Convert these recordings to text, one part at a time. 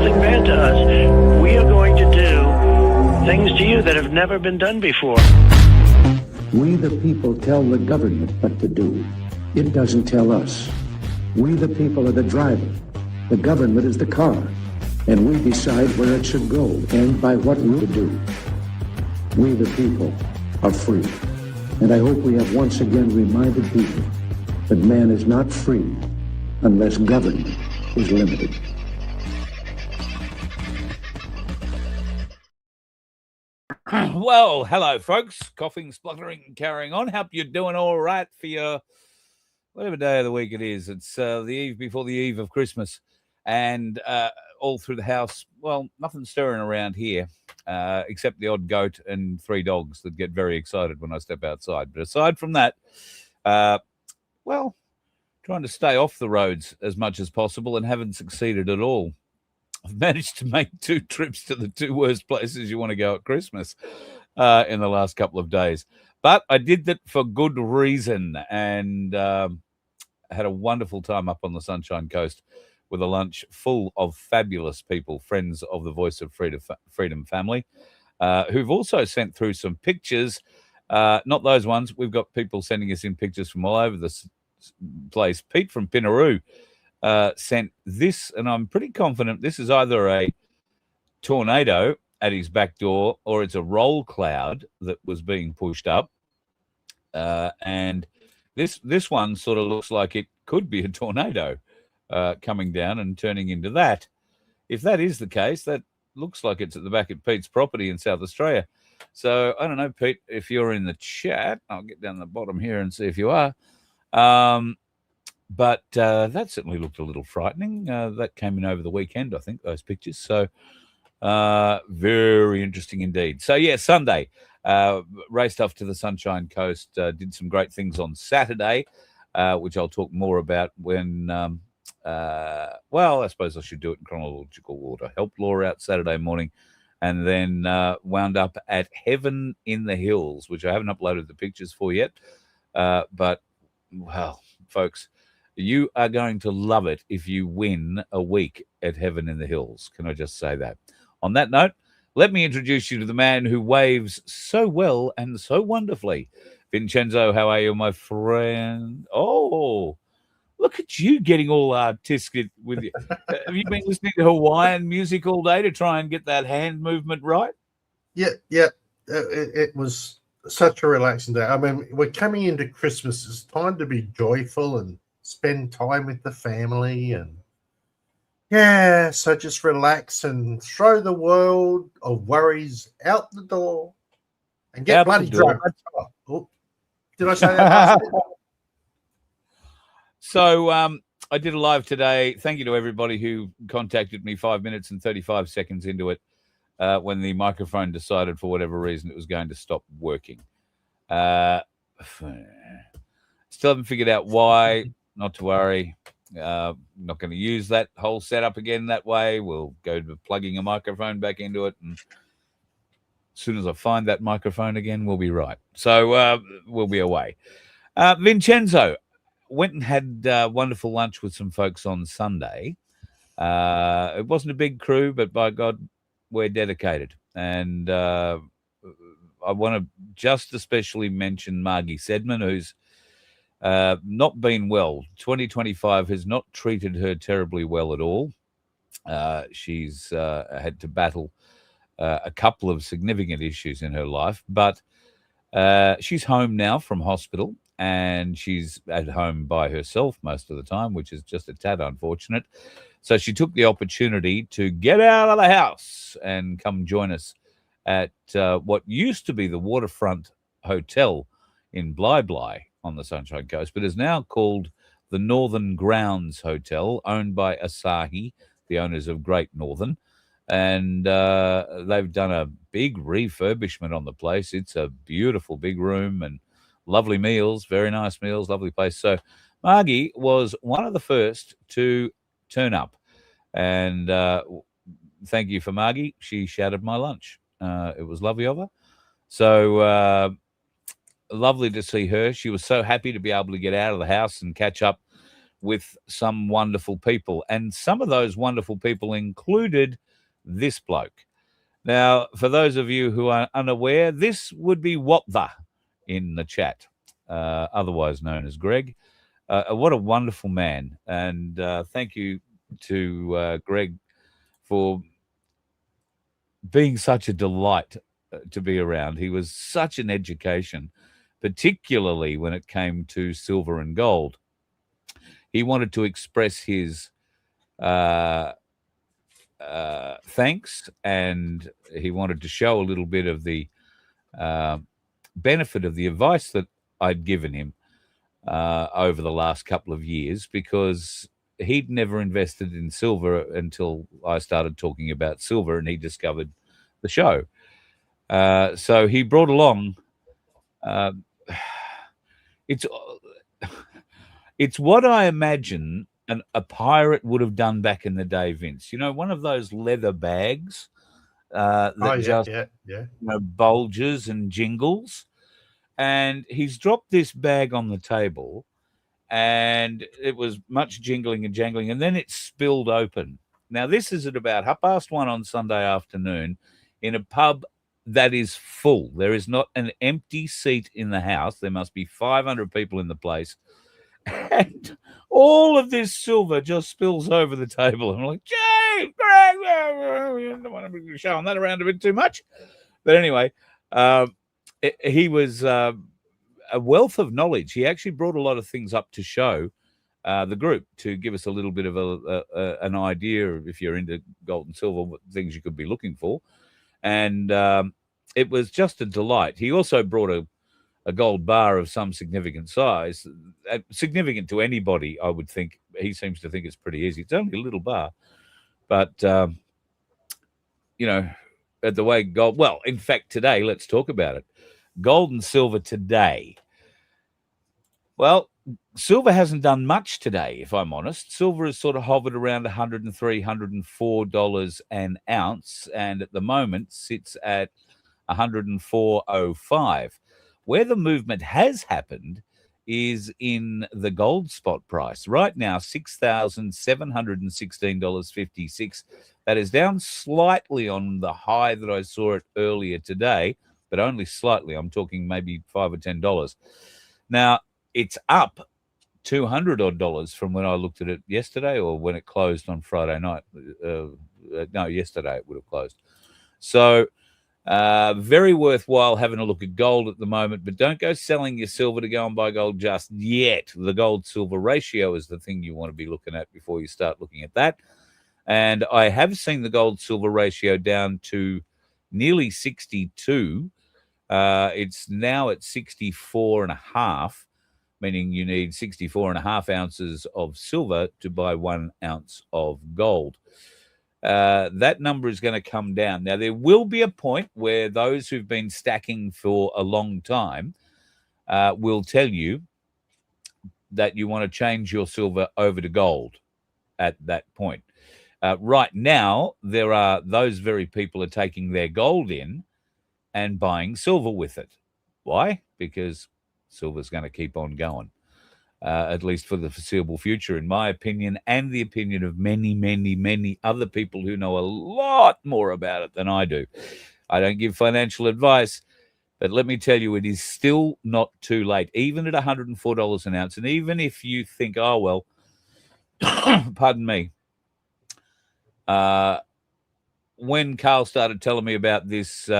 something bad to us, we are going to do things to you that have never been done before. We the people tell the government what to do. It doesn't tell us. We the people are the driver. The government is the car. And we decide where it should go and by what route to do. We the people are free. And I hope we have once again reminded people that man is not free unless government is limited. Well, hello, folks. Coughing, spluttering, and carrying on. Hope you're doing all right for your whatever day of the week it is. It's the eve before the eve of Christmas. And all through the house, well, nothing stirring around here except the odd goat and 3 dogs that get very excited when I step outside. But aside from that, well, trying to stay off the roads as much as possible and haven't succeeded at all. I've managed to make 2 trips to the 2 worst places you want to go at Christmas in the last couple of days. But I did that for good reason and had a wonderful time up on the Sunshine Coast with a lunch full of fabulous people, friends of the Voice of Freedom family, who've also sent through some pictures. Not those ones. We've got people sending us in pictures from all over the place. Pete from Pinaroo sent this, and I'm pretty confident this is either a tornado at his back door or it's a roll cloud that was being pushed up. And this one sort of looks like it could be a tornado coming down and turning into that. If that is the case, that looks like it's at the back of Pete's property in South Australia. So I don't know, Pete, if you're in the chat. I'll get down the bottom here and see if you are. But that certainly looked a little frightening. That came in over the weekend, I think, those pictures. So very interesting indeed. So, yeah, Sunday, raced off to the Sunshine Coast, did some great things on Saturday, which I'll talk more about when, well, I suppose I should do it in chronological order. Helped Laura out Saturday morning and then wound up at Heaven in the Hills, which I haven't uploaded the pictures for yet. But, well, folks, you are going to love it if you win a week at Heaven in the Hills. Can I just say that? On that note, let me introduce you to the man who waves so well and so wonderfully. Vincenzo, how are you, my friend? Oh, look at you getting all artistic with you. Have you been listening to Hawaiian music all day to try and get that hand movement right? Yeah. It was such a relaxing day. I mean, we're coming into Christmas. It's time to be joyful and spend time with the family. And yeah, so just relax and throw the world of worries out the door and get bloody drunk. Oh, did I say that? So I did a live today. Thank you to everybody who contacted me 5 minutes and 35 seconds into it when the microphone decided for whatever reason it was going to stop working. Still haven't figured out why. Not to worry. Not going to use that whole setup again that way. We'll go to plugging a microphone back into it. And as soon as I find that microphone again, we'll be right. So we'll be away. Vincenzo went and had wonderful lunch with some folks on Sunday. It wasn't a big crew, but by God, we're dedicated. And I want to just especially mention Margie Sedman, who's not been well. 2025 has not treated her terribly well at all. She's had to battle a couple of significant issues in her life, but she's home now from hospital and she's at home by herself most of the time, which is just a tad unfortunate. So she took the opportunity to get out of the house and come join us at what used to be the Waterfront Hotel in Bly on the Sunshine Coast, but is now called the Northern Grounds Hotel, owned by Asahi, the owners of Great Northern. And they've done a big refurbishment on the place. It's a beautiful big room and lovely meals, very nice meals, lovely place. So Margie was one of the first to turn up. And thank you for Margie. She shouted my lunch. It was lovely of her. So lovely to see her. She was so happy to be able to get out of the house and catch up with some wonderful people. And some of those wonderful people included this bloke. Now, for those of you who are unaware, this would be Waptha in the chat, otherwise known as Greg. What a wonderful man. And thank you to Greg for being such a delight to be around. He was such an education, particularly when it came to silver and gold. He wanted to express his thanks, and he wanted to show a little bit of the benefit of the advice that I'd given him over the last couple of years, because he'd never invested in silver until I started talking about silver, and he discovered the show. So he brought along it's what I imagine a pirate would have done back in the day, Vince. You know, one of those leather bags that bulges and jingles. And he's dropped this bag on the table, and it was much jingling and jangling, and then it spilled open. Now, this is at about 1:30 on Sunday afternoon in a pub that is full. There is not an empty seat in the house. There must be 500 people in the place. And all of this silver just spills over the table. I'm like, Jay, Greg, I don't want to be showing that around a bit too much. But anyway, he was a wealth of knowledge. He actually brought a lot of things up to show the group, to give us a little bit of an idea of, if you're into gold and silver, what things you could be looking for. And it was just a delight. He also brought a gold bar of some significant size, significant to anybody, I would think. He seems to think it's pretty easy. It's only a little bar. But, you know, at the way gold... Well, in fact, today, let's talk about it. Gold and silver today. Well, silver hasn't done much today, if I'm honest. Silver has sort of hovered around $103, $104 an ounce, and at the moment sits at $104.05. Where the movement has happened is in the gold spot price. Right now, $6,716.56. That is down slightly on the high that I saw it earlier today, but only slightly. I'm talking maybe $5 or $10. Now, it's up $200 odd from when I looked at it yesterday, or when it closed on Friday night. No, yesterday it would have closed. So very worthwhile having a look at gold at the moment, but don't go selling your silver to go and buy gold just yet. The gold-silver ratio is the thing you want to be looking at before you start looking at that. And I have seen the gold-silver ratio down to nearly 62. It's now at 64.5, meaning you need 64.5 ounces of silver to buy 1 ounce of gold. That number is going to come down. Now, there will be a point where those who've been stacking for a long time will tell you that you want to change your silver over to gold at that point. Right now, there are those very people are taking their gold in and buying silver with it. Why? Because silver's going to keep on going, at least for the foreseeable future, in my opinion, and the opinion of many, many, many other people who know a lot more about it than I do. I don't give financial advice, but let me tell you, it is still not too late, even at $104 an ounce. And even if you think, oh, well, pardon me, when Carl started telling me about this,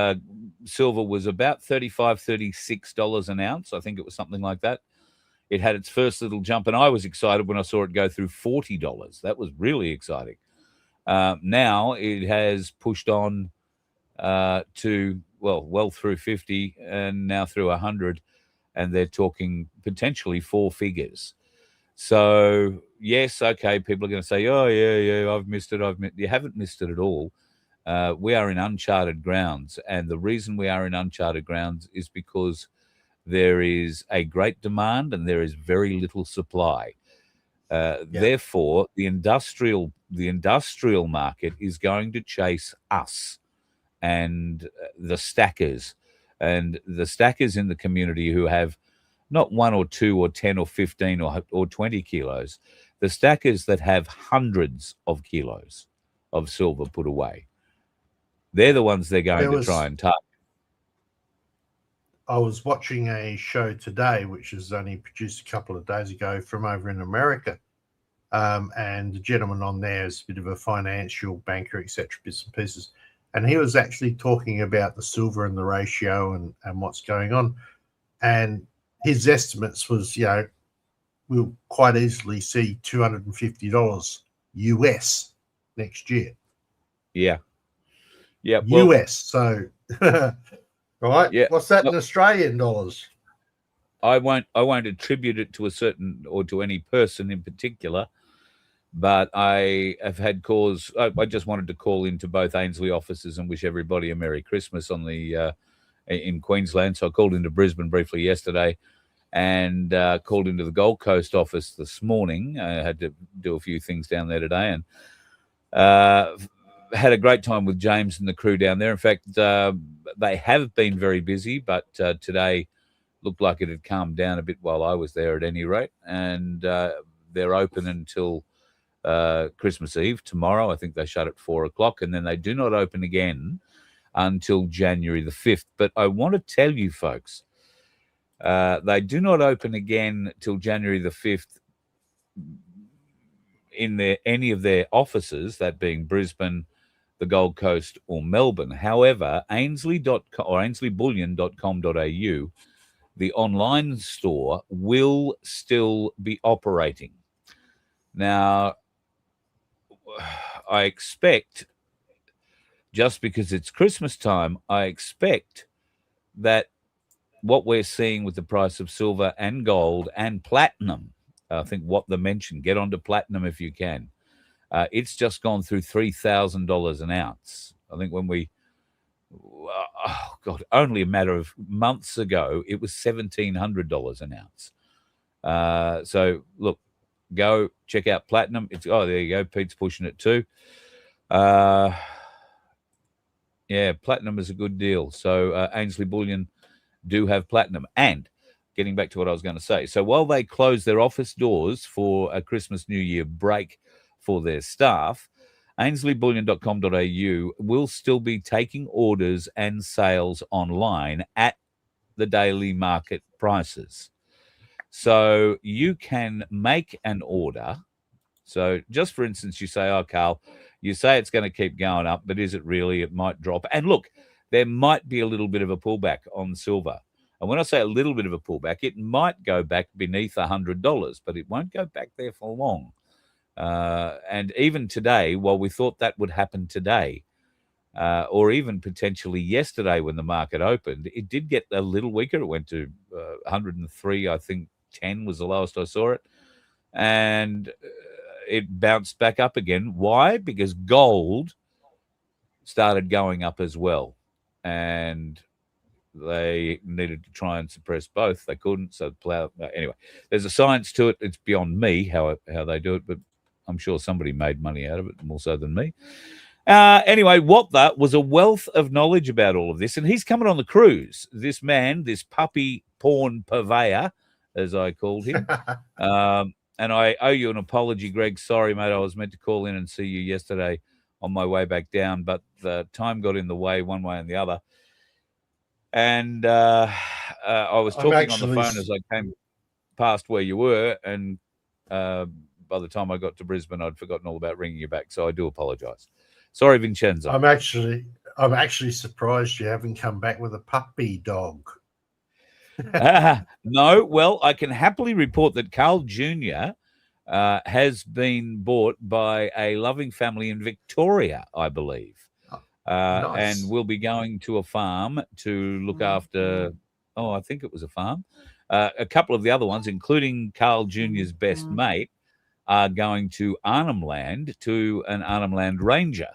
silver was about $35, $36 an ounce. I think it was something like that. It had its first little jump, and I was excited when I saw it go through $40. That was really exciting. Now it has pushed on to, well through 50, and now through 100, and they're talking potentially 4 figures. So, yes, okay, people are going to say, oh, yeah, I've missed it. You haven't missed it at all. We are in uncharted grounds, and the reason we are in uncharted grounds is because there is a great demand and there is very little supply. Therefore, the industrial market is going to chase us and the stackers in the community who have not 1 or 2 or 10 or 15 or 20 kilos. The stackers that have hundreds of kilos of silver put away, they're the ones they're going to try and target. I was watching a show today, which was only produced a couple of days ago from over in America. And the gentleman on there is a bit of a financial banker, etc., bits and pieces. And he was actually talking about the silver and the ratio and what's going on. And his estimates was, we'll quite easily see $250 US next year. Yeah. Yeah. Well, US. So, right. Yeah. What's that in Australian dollars? I won't attribute it to a certain or to any person in particular, but I have had cause. I just wanted to call into both Ainslie offices and wish everybody a Merry Christmas in Queensland. So I called into Brisbane briefly yesterday and called into the Gold Coast office this morning. I had to do a few things down there today and had a great time with James and the crew down there. In fact, they have been very busy, but today looked like it had calmed down a bit while I was there at any rate. And they're open until Christmas Eve tomorrow. I think they shut at 4:00, and then they do not open again until January the 5th. But I want to tell you folks, they do not open again till January the 5th in any of their offices, that being Brisbane, the Gold Coast, or Melbourne. However, Ainslie.com or ainslebullion.com.au, the online store, will still be operating. Now, I expect, just because it's Christmas time, I expect that what we're seeing with the price of silver and gold and platinum, I think what they mentioned, get onto platinum if you can. It's just gone through $3,000 an ounce. I think when only a matter of months ago, it was $1,700 an ounce. So look, go check out platinum. There you go. Pete's pushing it too. Yeah, platinum is a good deal. So Ainslie Bullion do have platinum. And getting back to what I was going to say, so while they close their office doors for a Christmas New Year break for their staff, ainslebullion.com.au will still be taking orders and sales online at the daily market prices. So you can make an order. So just for instance, you say, oh, Carl, you say it's going to keep going up, but is it really? It might drop. And look, there might be a little bit of a pullback on silver. And when I say a little bit of a pullback, it might go back beneath $100, but it won't go back there for long. And even today, while we thought that would happen today, or even potentially yesterday when the market opened, it did get a little weaker. It went to 103, I think 10 was the lowest I saw it. And it bounced back up again. Why? Because gold started going up as well. And they needed to try and suppress both. They couldn't. So anyway, there's a science to it. It's beyond me how they do it, but I'm sure somebody made money out of it more so than me. Anyway, what that was a wealth of knowledge about all of this. And he's coming on the cruise. This man, this puppy porn purveyor, as I called him. And I owe you an apology, Greg. Sorry, mate. I was meant to call in and see you yesterday on my way back down, but the time got in the way one way and the other. And I was talking on the phone as I came past where you were, and by the time I got to Brisbane, I'd forgotten all about ringing you back. So I do apologise. Sorry, Vincenzo. I'm actually surprised you haven't come back with a puppy dog. No, well, I can happily report that Carl Jr. Has been bought by a loving family in Victoria, I believe. Nice. And we'll be going to a farm to look after, I think it was a farm. A couple of the other ones, including Carl Jr.'s best mate, are going to Arnhem Land to an Arnhem Land ranger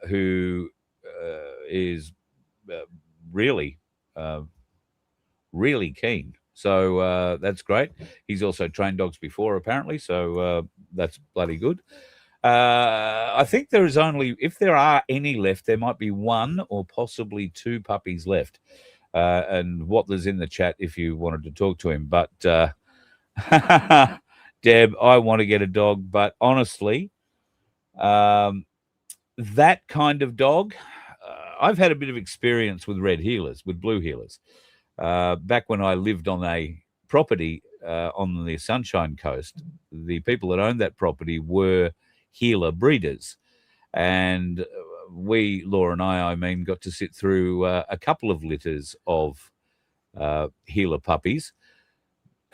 who is really keen. So that's great. He's also trained dogs before, apparently, so that's bloody good. I think there is only, if there are any left, there might be one or possibly two puppies left. And what there's in the chat if you wanted to talk to him. But Deb, I want to get a dog, but honestly, that kind of dog, I've had a bit of experience with red heelers, with blue heelers. Back when I lived on a property on the Sunshine Coast, the people that owned that property were heeler breeders. And we, Laura and I mean, got to sit through a couple of litters of heeler puppies.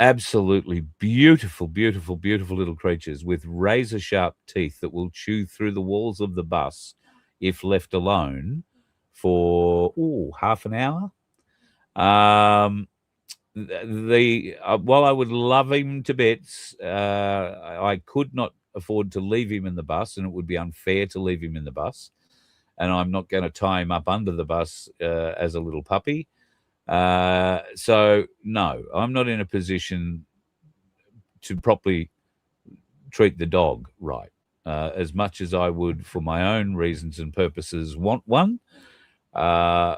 Absolutely beautiful, beautiful, beautiful little creatures with razor sharp teeth that will chew through the walls of the bus if left alone for half an hour. While I would love him to bits, I could not afford to leave him in the bus, and it would be unfair to leave him in the bus. And I'm not going to tie him up under the bus as a little puppy. So no, I'm not in a position to properly treat the dog right. As much as I would, for my own reasons and purposes, want one, I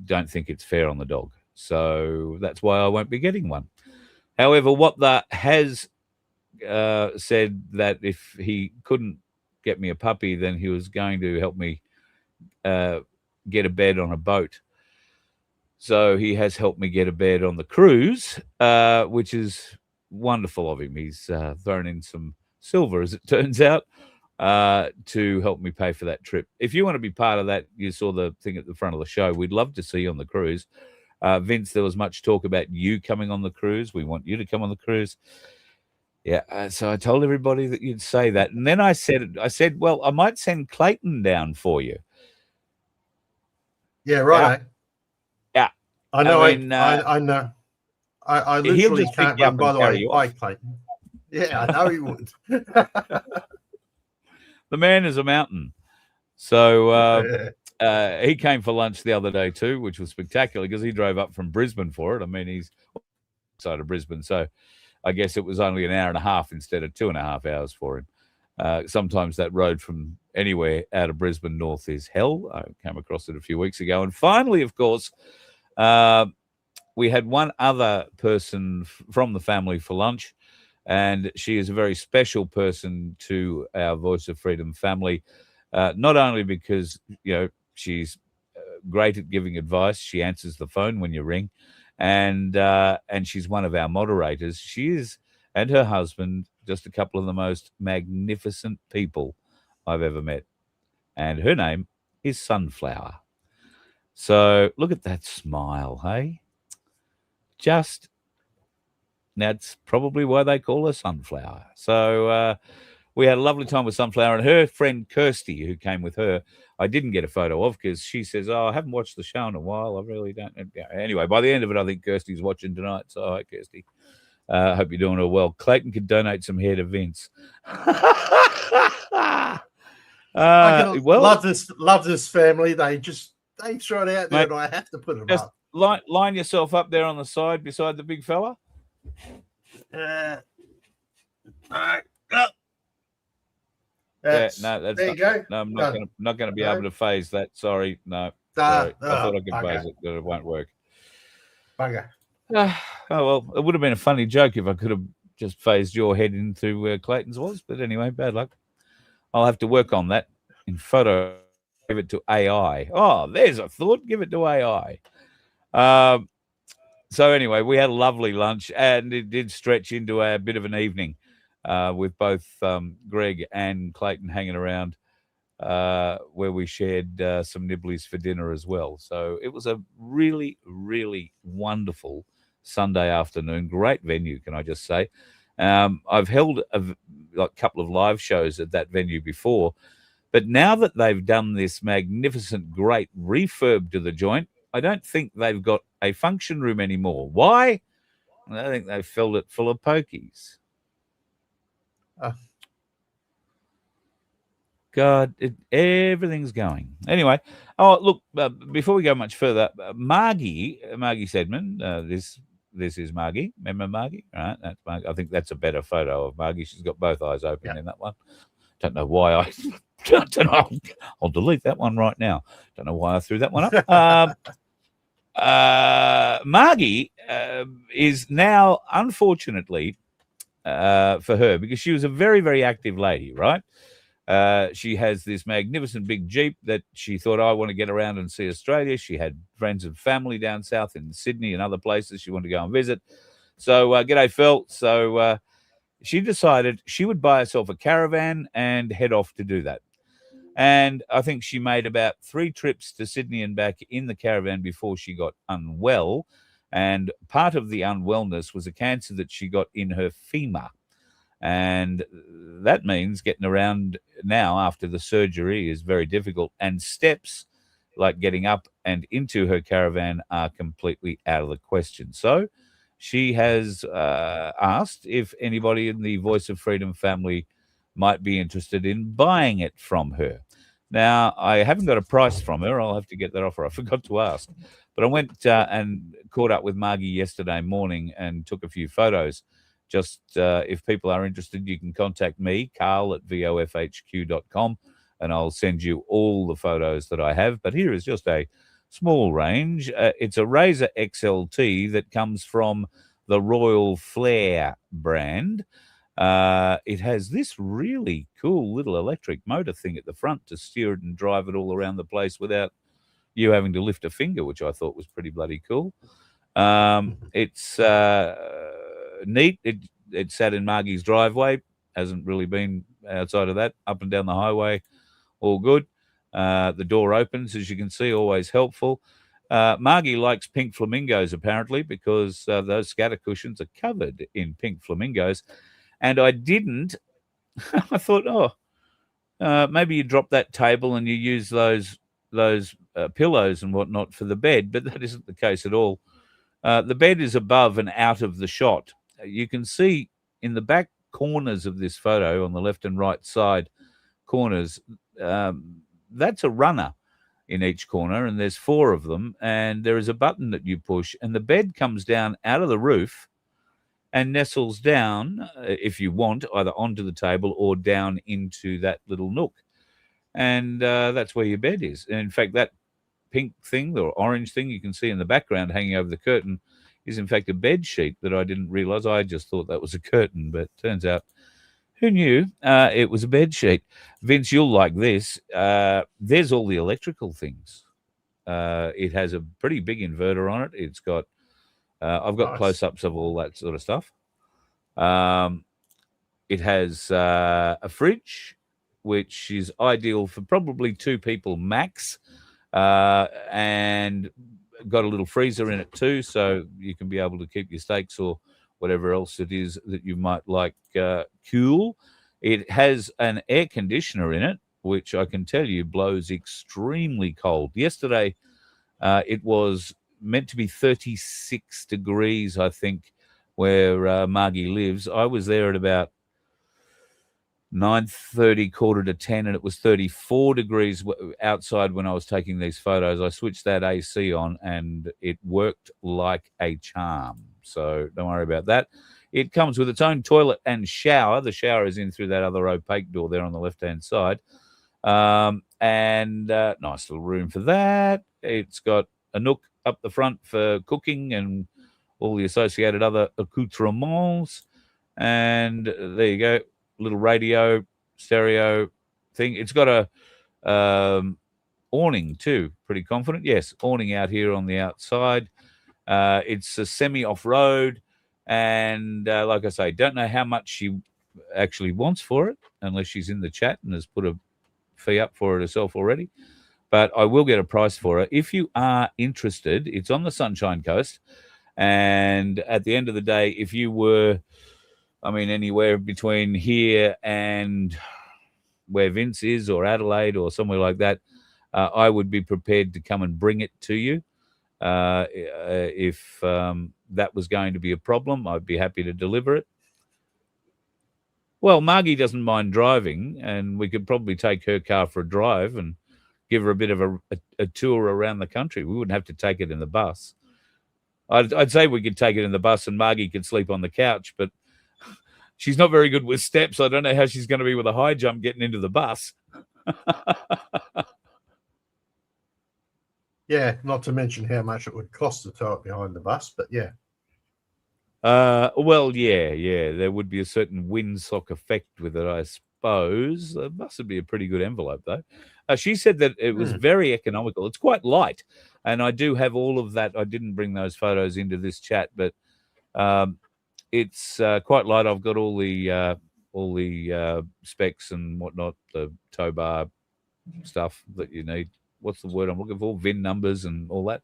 don't think it's fair on the dog. So that's why I won't be getting one. However, what that has said that if he couldn't get me a puppy, then he was going to help me get a bed on a boat. So he has helped me get a bed on the cruise, which is wonderful of him. He's thrown in some silver, as it turns out, to help me pay for that trip. If you want to be part of that, you saw the thing at the front of the show. We'd love to see you on the cruise. Vince, there was much talk about you coming on the cruise. We want you to come on the cruise. Yeah, so I told everybody that you'd say that. And then I said, well, I might send Clayton down for you. Yeah, right. Yeah. I know. I mean, I know. I literally can't run, by the way. Bye, Clayton. Yeah, I know he would. The man is a mountain. So he came for lunch the other day too, which was spectacular because he drove up from Brisbane for it. I mean, he's outside of Brisbane, so I guess it was only an hour and a half instead of 2.5 hours for him. Sometimes that road from anywhere out of Brisbane north is hell. I came across it a few weeks ago. And finally, of course, we had one other person from the family for lunch, and she is a very special person to our Voice of Freedom family, not only because, she's great at giving advice. She answers the phone when you ring, and she's one of our moderators. She is, and her husband, just a couple of the most magnificent people I've ever met. And her name is Sunflower. So look at that smile, hey? That's probably why they call her Sunflower. So we had a lovely time with Sunflower, and her friend Kirsty, who came with her, I didn't get a photo of because she says, I haven't watched the show in a while. I really don't. Anyway, by the end of it, I think Kirsty's watching tonight. So hi, Kirsty. I hope you're doing it well. Clayton could donate some hair to Vince. Love this family. They throw it out there, mate, and I have to put it up. Line yourself up there on the side beside the big fella. All right. There you go. No, I'm not going to be able to phase that. Sorry, no. Sorry. I thought I could phase it, but it won't work. Bugger. Oh well, it would have been a funny joke if I could have just phased your head into where Clayton's was. But anyway, bad luck. I'll have to work on that in photo. Give it to AI. Oh, there's a thought. Give it to AI. So anyway, we had a lovely lunch, and it did stretch into a bit of an evening with both Greg and Clayton hanging around, where we shared some nibblies for dinner as well. So it was a really, really wonderful Sunday afternoon. Great venue, can I just say. I've held a couple of live shows at that venue before, but now that they've done this magnificent, great refurb to the joint, I don't think they've got a function room anymore. Why? I think they filled it full of pokies. God, everything's going. Anyway, look, before we go much further, Margie Sedman, this is Margie. Remember Margie? All right, that's Margie. I think that's a better photo of Margie. She's got both eyes open in that one. Don't know why I don't know. I'll delete that one right now. Don't know why I threw that one up. Margie is now, unfortunately, for her because she was a very, very active lady, right? She has this magnificent big Jeep that she thought, I want to get around and see Australia. She had friends and family down south in Sydney and other places she wanted to go and visit. So, g'day, Phil. So she decided she would buy herself a caravan and head off to do that. And I think she made about 3 trips to Sydney and back in the caravan before she got unwell. And part of the unwellness was a cancer that she got in her femur. And that means getting around now after the surgery is very difficult. And steps like getting up and into her caravan are completely out of the question. So she has asked if anybody in the Voice of Freedom family might be interested in buying it from her. Now, I haven't got a price from her. I'll have to get that off her. I forgot to ask. But I went and caught up with Margie yesterday morning and took a few photos. Just if people are interested, you can contact me, carl@vofhq.com, and I'll send you all the photos that I have. But here is just a small range. It's a Razor XLT that comes from the Royal Flair brand. It has this really cool little electric motor thing at the front to steer it and drive it all around the place without you having to lift a finger, which I thought was pretty bloody cool. It's neat. It sat in Margie's driveway. Hasn't really been outside of that. Up and down the highway, all good. The door opens, as you can see, always helpful. Margie likes pink flamingos, apparently, because those scatter cushions are covered in pink flamingos. And I didn't. I thought, maybe you drop that table and you use those pillows and whatnot for the bed, but that isn't the case at all. The bed is above and out of the shot. You can see in the back corners of this photo, on the left and right side corners, that's a runner in each corner, and there's 4 of them, and there is a button that you push, and the bed comes down out of the roof and nestles down, if you want, either onto the table or down into that little nook. And that's where your bed is. And in fact, that pink thing or orange thing you can see in the background hanging over the curtain is in fact a bed sheet that I didn't realize. I just thought that was a curtain, but turns out, who knew? It was a bed sheet. Vince, you'll like this. There's all the electrical things. It has a pretty big inverter on it. It's got, I've got close-ups of all that sort of stuff. It has a fridge, which is ideal for probably 2 people max, and got a little freezer in it too, so you can be able to keep your steaks or whatever else it is that you might like cool. It has an air conditioner in it, which I can tell you blows extremely cold. Yesterday, it was meant to be 36 degrees, I think, where Margie lives. I was there at about 9:30, quarter to 10, and it was 34 degrees outside when I was taking these photos. I switched that AC on, and it worked like a charm. So don't worry about that. It comes with its own toilet and shower. The shower is in through that other opaque door there on the left-hand side. And nice little room for that. It's got a nook up the front for cooking and all the associated other accoutrements. And there you go. Little radio, stereo thing. It's got a awning too, pretty confident. Yes, awning out here on the outside. It's a semi-off-road. And like I say, don't know how much she actually wants for it, unless she's in the chat and has put a fee up for it herself already. But I will get a price for her. If you are interested, it's on the Sunshine Coast. And at the end of the day, if you were, anywhere between here and where Vince is or Adelaide or somewhere like that, I would be prepared to come and bring it to you. If that was going to be a problem, I'd be happy to deliver it. Well, Margie doesn't mind driving, and we could probably take her car for a drive and give her a bit of a tour around the country. We wouldn't have to take it in the bus. I'd say we could take it in the bus and Margie could sleep on the couch, but she's not very good with steps. I don't know how she's going to be with a high jump getting into the bus. Yeah, not to mention how much it would cost to tow it behind the bus, but yeah. Well, yeah. There would be a certain windsock effect with it, I suppose. It must be a pretty good envelope, though. She said that it was very economical. It's quite light, and I do have all of that. I didn't bring those photos into this chat, but it's quite light. I've got all the specs and whatnot, the tow bar stuff that you need. What's the word I'm looking for? VIN numbers and all that.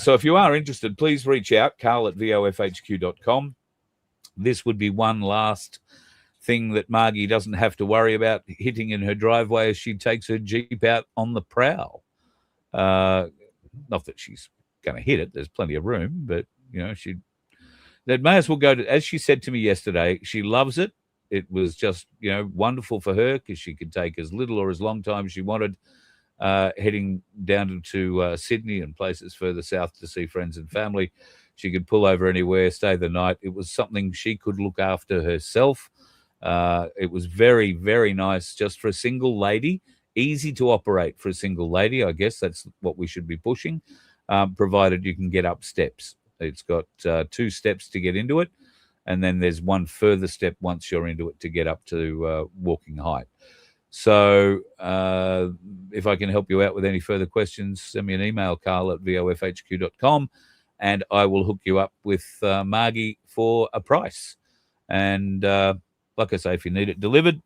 So if you are interested, please reach out, carl@vofhq.com. This would be one last thing that Margie doesn't have to worry about hitting in her driveway as she takes her Jeep out on the prowl. Not that she's going to hit it. There's plenty of room, but, that may as well go to, as she said to me yesterday, she loves it. It was just, wonderful for her because she could take as little or as long time as she wanted, heading down to Sydney and places further south to see friends and family. She could pull over anywhere, stay the night. It was something she could look after herself. It was very, very nice just for a single lady, easy to operate for a single lady. I guess that's what we should be pushing, provided you can get up steps. It's got 2 steps to get into it, and then there's one further step once you're into it to get up to walking height. So if I can help you out with any further questions, send me an email, carl@vofhq.com, and I will hook you up with Margie for a price. And like I say, if you need it delivered,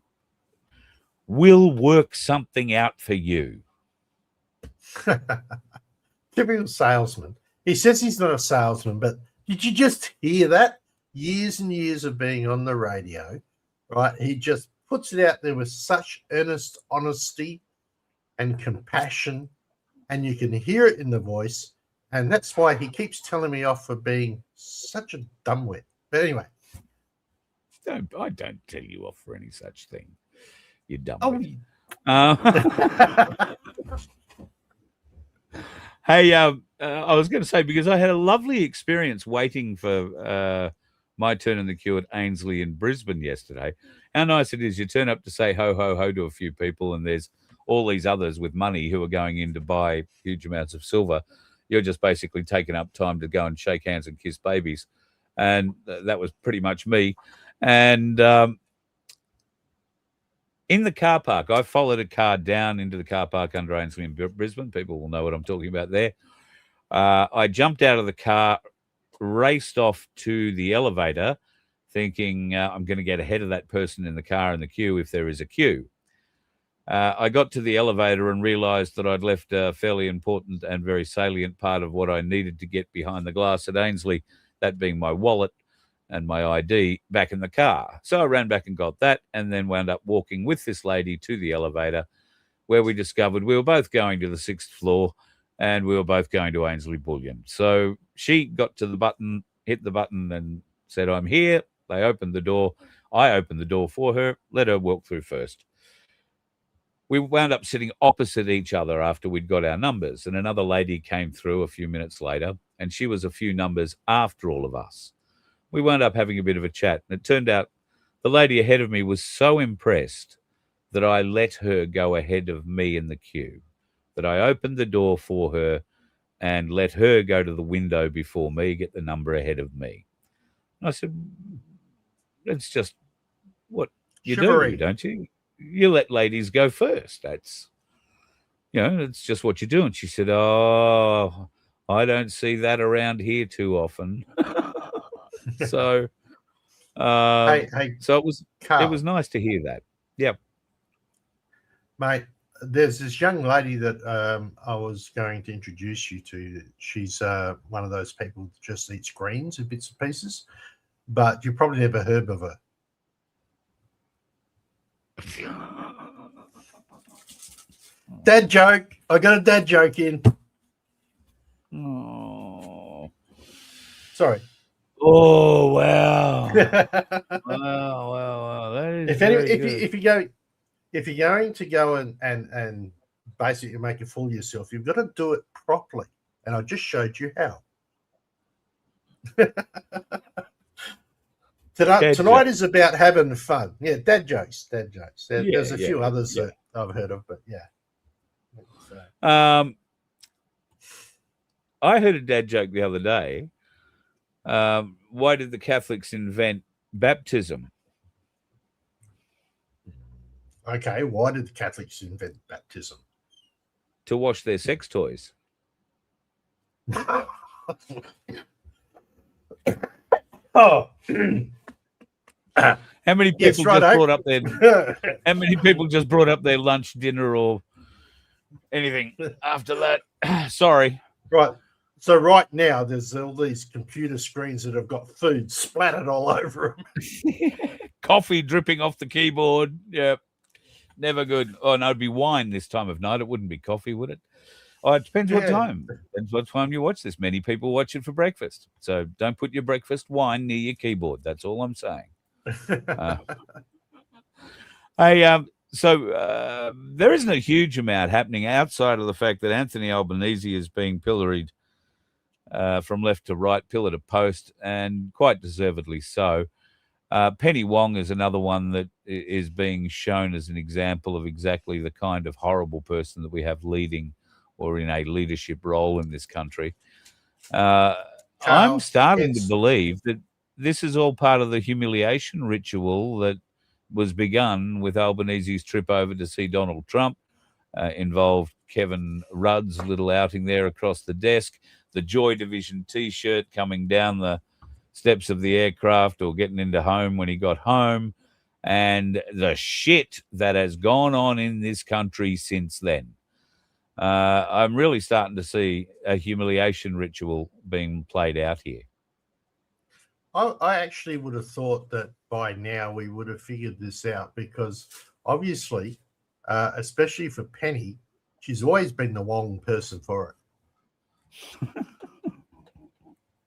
we'll work something out for you. Typical salesman. He says he's not a salesman, but did you just hear that? Years and years of being on the radio, right? He just puts it out there with such earnest honesty and compassion, and you can hear it in the voice, and that's why he keeps telling me off for being such a dumbwit. But anyway. I don't tell you off for any such thing. You dumb. Hey, I was going to say, because I had a lovely experience waiting for my turn in the queue at Ainslie in Brisbane yesterday. How nice it is. You turn up to say ho, ho, ho to a few people, and there's all these others with money who are going in to buy huge amounts of silver. You're just basically taking up time to go and shake hands and kiss babies. And that was pretty much me. And in the car park, I followed a car down into the car park under Ainslie in Brisbane. People will know what I'm talking about there. I jumped out of the car, raced off to the elevator, thinking I'm going to get ahead of that person in the car in the queue if there is a queue. I got to the elevator and realised that I'd left a fairly important and very salient part of what I needed to get behind the glass at Ainslie, that being my wallet and my ID, back in the car. So I ran back and got that, and then wound up walking with this lady to the elevator, where we discovered we were both going to the 6th floor and we were both going to Ainslie Bullion. So she got to the button, hit the button and said, I'm here. They opened the door. I opened the door for her, let her walk through first. We wound up sitting opposite each other after we'd got our numbers, and another lady came through a few minutes later, and she was a few numbers after all of us. We wound up having a bit of a chat, and it turned out the lady ahead of me was so impressed that I let her go ahead of me in the queue, that I opened the door for her and let her go to the window before me, get the number ahead of me. And I said, that's just what you do, don't you? You let ladies go first. That's, it's just what you do. And she said, oh, I don't see that around here too often. So, so it was nice to hear that. Yep, mate. There's this young lady that I was going to introduce you to. She's one of those people that just eats greens and bits and pieces, but you probably never heard of her. Dad joke. I got a dad joke in. Oh, sorry. Oh wow! wow! That is if you're going to go and basically make a fool of yourself, you've got to do it properly. And I just showed you how. Tonight is about having fun. Yeah, dad jokes. There's a few others that I've heard of, but yeah. I heard a dad joke the other day Why did the Catholics invent baptism? Okay, why did the Catholics invent baptism? To wash their sex toys. Oh, How many people yes, just righto. brought up their? How many people just brought up their lunch, dinner, or anything after that? Sorry. Right. So right now, there's all these computer screens that have got food splattered all over them. Coffee dripping off the keyboard. Yeah, never good. Oh no, it'd be wine this time of night. It wouldn't be coffee, would it? Oh, it depends what time. Depends what time you watch this. Many people watch it for breakfast, so don't put your breakfast wine near your keyboard. That's all I'm saying. So there isn't a huge amount happening outside of the fact that Anthony Albanese is being pilloried from left to right, pillar to post, and quite deservedly so. Penny Wong is another one that is being shown as an example of exactly the kind of horrible person that we have leading or in a leadership role in this country. I'm starting to believe that this is all part of the humiliation ritual that was begun with Albanese's trip over to see Donald Trump, involved Kevin Rudd's little outing there across the desk, the Joy Division T-shirt coming down the steps of the aircraft or getting into home when he got home, and the shit that has gone on in this country since then. I'm really starting to see a humiliation ritual being played out here. I actually would have thought that by now we would have figured this out, because obviously, especially for Penny, she's always been the wrong person for it.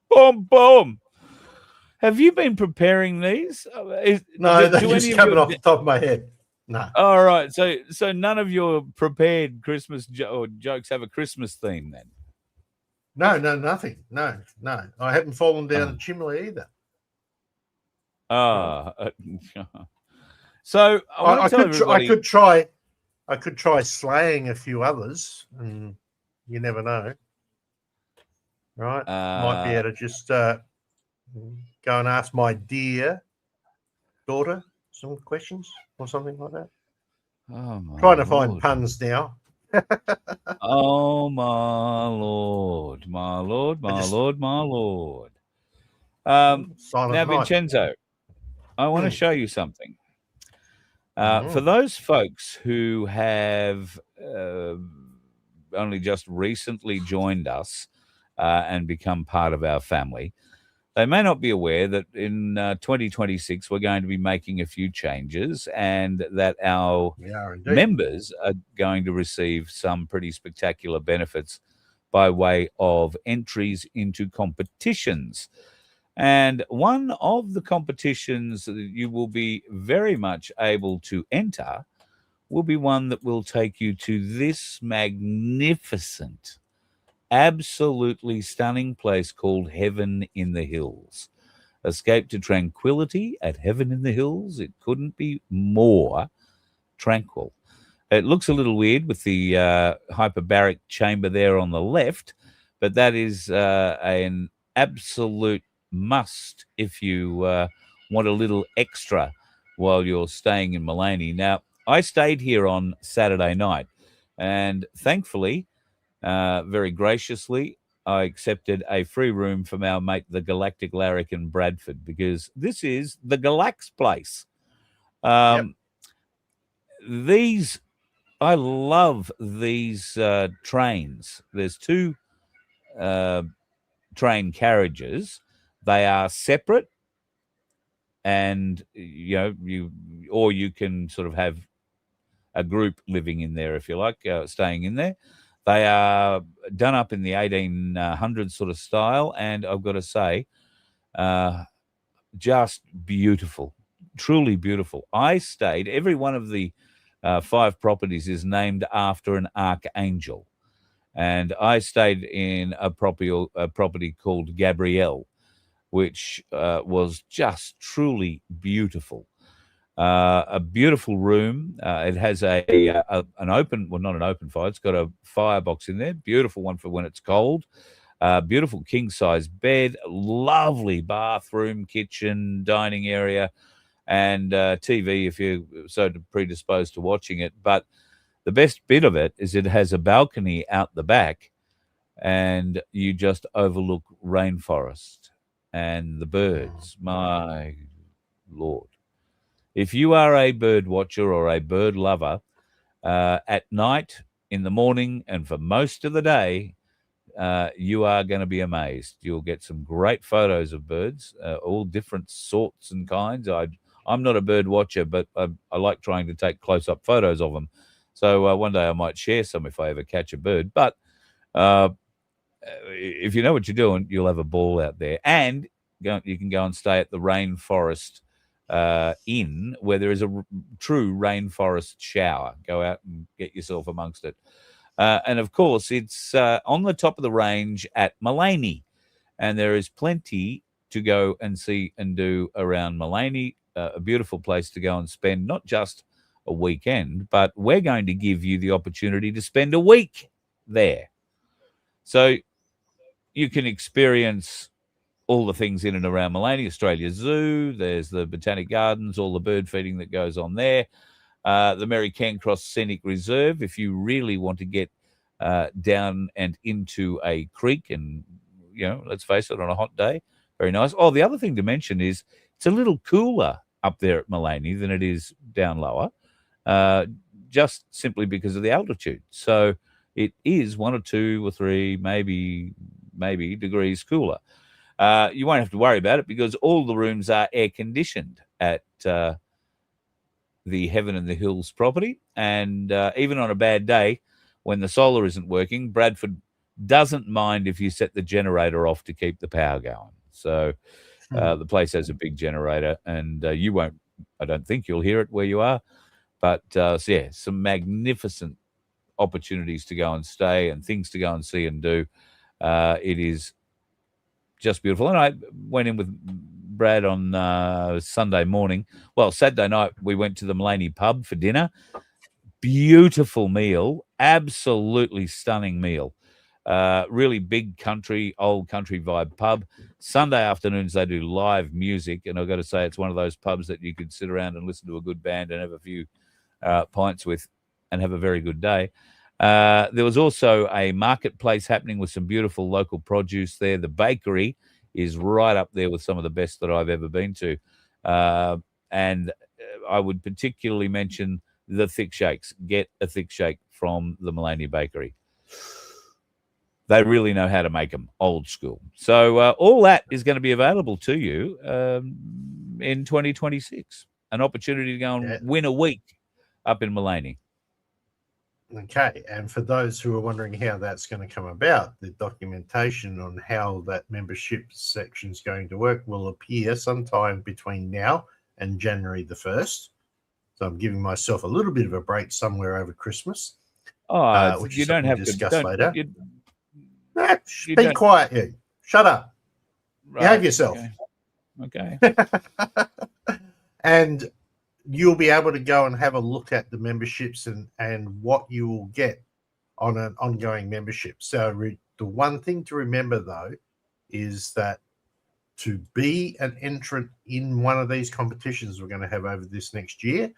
Boom, boom. Have you been preparing these? No, they're just coming off the top of my head. No. All right. So none of your prepared Christmas jokes have a Christmas theme then? No, nothing. No. I haven't fallen down the chimney either. So I could try slaying a few others, and you never know. Right? Might be able to just go and ask my dear daughter some questions or something like that. Trying to find puns now. Oh my lord. Now, Vincenzo, I want to show you something. For those folks who have only just recently joined us and become part of our family, they may not be aware that in 2026 we're going to be making a few changes, and that our members are going to receive some pretty spectacular benefits by way of entries into competitions. And one of the competitions that you will be very much able to enter will be one that will take you to this magnificent, absolutely stunning place called Heaven in the Hills. Escape to tranquility at Heaven in the Hills. It couldn't be more tranquil. It looks a little weird with the hyperbaric chamber there on the left, but that is an absolute must if you want a little extra while you're staying in Mullaney. Now, I stayed here on Saturday night, and thankfully, very graciously, I accepted a free room from our mate, the Galactic Larrick in Bradford, because this is the Galax place. I love these trains. There's two train carriages. They are separate, and you can sort of have a group living in there if you like, staying in there. They are done up in the 1800s sort of style, and I've got to say, just beautiful, truly beautiful. I stayed. Every one of the 5 properties is named after an archangel, and I stayed in a property called Gabrielle, which was just truly beautiful. A beautiful room. It has an open, well, not an open fire. It's got a firebox in there. Beautiful one for when it's cold. Beautiful king-size bed, lovely bathroom, kitchen, dining area, and TV if you're so predisposed to watching it. But the best bit of it is it has a balcony out the back, and you just overlook rainforest and the birds. My Lord. If you are a bird watcher or a bird lover, at night, in the morning, and for most of the day, you are going to be amazed. You'll get some great photos of birds, all different sorts and kinds. I'm not a bird watcher, but I like trying to take close-up photos of them. So one day I might share some if I ever catch a bird. But if you know what you're doing, you'll have a ball out there. And you can go and stay at the Rainforest Inn, where there is a true rainforest shower. Go out and get yourself amongst it. And of course, it's on the top of the range at Mullaney, and there is plenty to go and see and do around Mullaney. A beautiful place to go and spend not just a weekend, but we're going to give you the opportunity to spend a week there. So you can experience all the things in and around Mullaney, Australia Zoo. There's the Botanic Gardens, all the bird feeding that goes on there. The Mary Cancross Scenic Reserve, if you really want to get down and into a creek and, let's face it, on a hot day, very nice. Oh, the other thing to mention is it's a little cooler up there at Mullaney than it is down lower, just simply because of the altitude. So it is 1 or 2 or 3, maybe degrees cooler. You won't have to worry about it because all the rooms are air conditioned at the Heaven and the Hills property. And even on a bad day, when the solar isn't working, Bradford doesn't mind if you set the generator off to keep the power going. So the place has a big generator, and you won't, I don't think you'll hear it where you are. But some magnificent opportunities to go and stay and things to go and see and do. It is just beautiful. And I went in with Brad on Sunday morning. Well, Saturday night, we went to the Mullaney pub for dinner. Beautiful meal, absolutely stunning meal. Really big country, old country vibe pub. Sunday afternoons, they do live music. And I've got to say, it's one of those pubs that you could sit around and listen to a good band and have a few pints with and have a very good day. There was also a marketplace happening with some beautiful local produce there. The bakery is right up there with some of the best that I've ever been to. And I would particularly mention the thick shakes. Get a thick shake from the Mullaney Bakery. They really know how to make them, old school. So all that is going to be available to you in 2026. An opportunity to go and win a week up in Mullaney. Okay, and for those who are wondering how that's going to come about, the documentation on how that membership section is going to work will appear sometime between now and January the 1st. So I'm giving myself a little bit of a break somewhere over Christmas. Which you don't have to discuss later. You be quiet, you. Shut up. Right, Behave yourself. Okay. And you'll be able to go and have a look at the memberships and what you will get on an ongoing membership. So the one thing to remember, though, is that to be an entrant in one of these competitions we're going to have over this next year,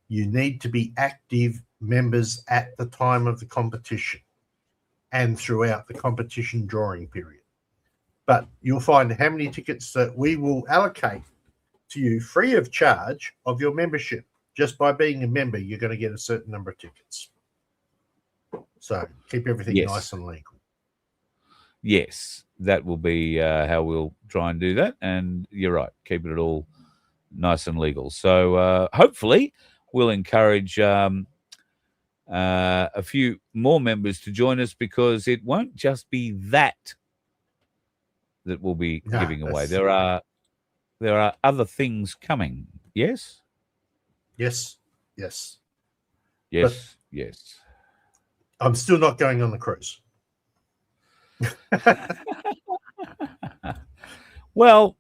you need to be active members at the time of the competition and throughout the competition drawing period. But you'll find how many tickets that we will allocate to you free of charge of your membership. Just by being a member, you're going to get a certain number of tickets. So keep everything nice and legal. Yes, that will be how we'll try and do that. And you're right, keeping it all nice and legal. So hopefully we'll encourage a few more members to join us, because it won't just be that we'll be giving away. There are other things coming. Yes? Yes. Yes. I'm still not going on the cruise. Well,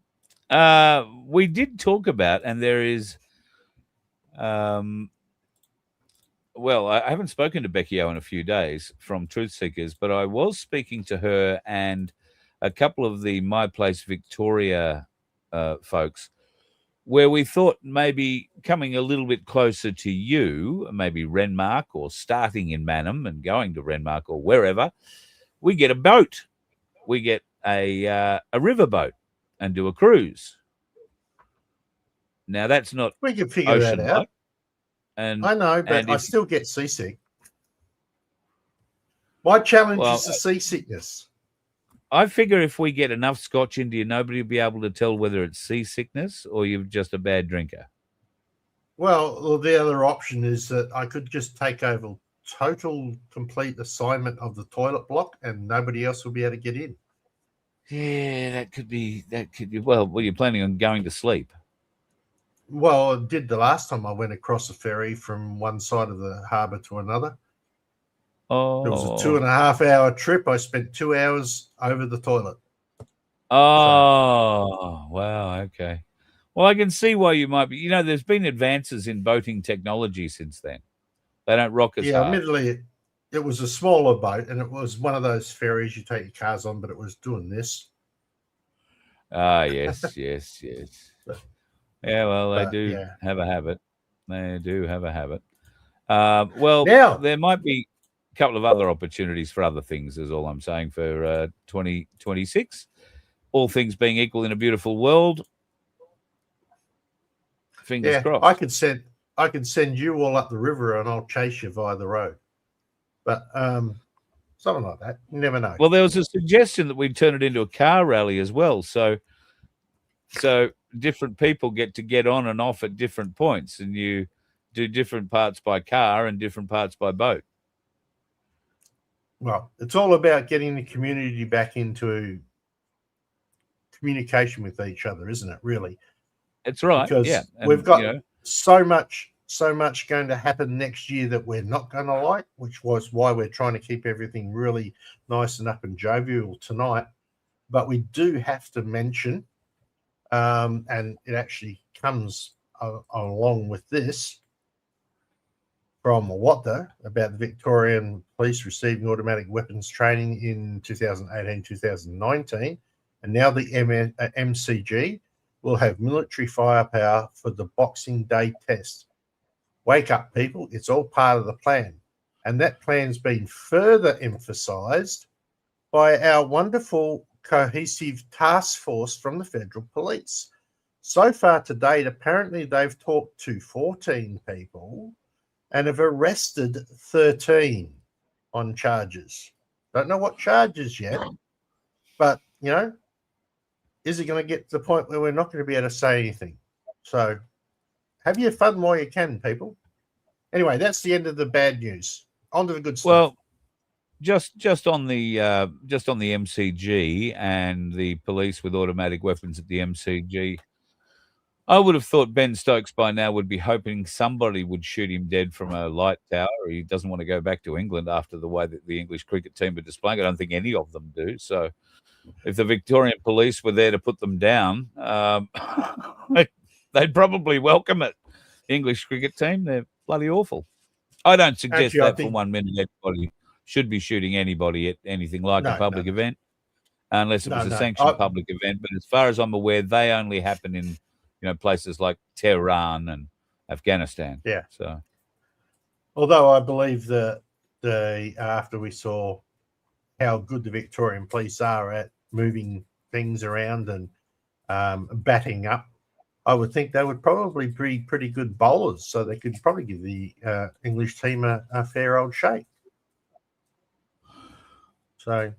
we did talk about, and there is well, I haven't spoken to Becky O in a few days from Truth Seekers, but I was speaking to her and a couple of the My Place Victoria folks, where we thought maybe coming a little bit closer to you, maybe Renmark or starting in Manham and going to Renmark or wherever, we get a boat. We get a river boat and do a cruise. Now, that's not We can figure ocean that out. life. And I know, but I still get seasick. My challenge is the seasickness. I figure if we get enough scotch into you, nobody will be able to tell whether it's seasickness or you're just a bad drinker. Well, the other option is that I could just take over total, complete assignment of the toilet block and nobody else will be able to get in. Yeah, that could be. Well, you're planning on going to sleep? Well, I did the last time I went across the ferry from one side of the harbour to another. Oh. It was a 2.5 hour trip. I spent 2 hours over the toilet. Oh, wow. Okay. Well, I can see why you might be. There's been advances in boating technology since then. They don't rock as hard. Admittedly, it was a smaller boat, and it was one of those ferries you take your cars on, but it was doing this. Ah, yes. Yeah, well, they do have a habit. They do have a habit. Well, now, there might be a couple of other opportunities for other things, is all I'm saying, for 2026. All things being equal in a beautiful world. Fingers crossed. I can send you all up the river and I'll chase you via the road. But something like that. You never know. Well, there was a suggestion that we'd turn it into a car rally as well. So different people get on and off at different points, and you do different parts by car and different parts by boat. Well, it's all about getting the community back into communication with each other, isn't it, really? It's right. Because we've got so much going to happen next year that we're not going to like, which was why we're trying to keep everything really nice and up and jovial tonight. But we do have to mention, and it actually comes along with this from Watta about the Victorian Police receiving automatic weapons training in 2018-2019, and now the MCG will have military firepower for the Boxing Day test. Wake up, people. It's all part of the plan. And that plan's been further emphasised by our wonderful cohesive task force from the Federal Police. So far to date, apparently they've talked to 14 people and have arrested 13 on charges. Don't know what charges yet, but, is it going to get to the point where we're not going to be able to say anything? So have your fun while you can, people. Anyway, that's the end of the bad news. On to the good stuff. Well, just on the MCG and the police with automatic weapons at the MCG, I would have thought Ben Stokes by now would be hoping somebody would shoot him dead from a light tower. He doesn't want to go back to England after the way that the English cricket team are displaying. I don't think any of them do. So if the Victorian police were there to put them down, they'd probably welcome it. The English cricket team, they're bloody awful. I don't suggest for 1 minute anybody should be shooting anybody at anything like a public event, unless it was a sanctioned public event. But as far as I'm aware, they only happen in places like Tehran and Afghanistan. Yeah. So, although I believe that after we saw how good the Victorian police are at moving things around and batting up, I would think they would probably be pretty good bowlers, so they could probably give the English team a fair old shake. So,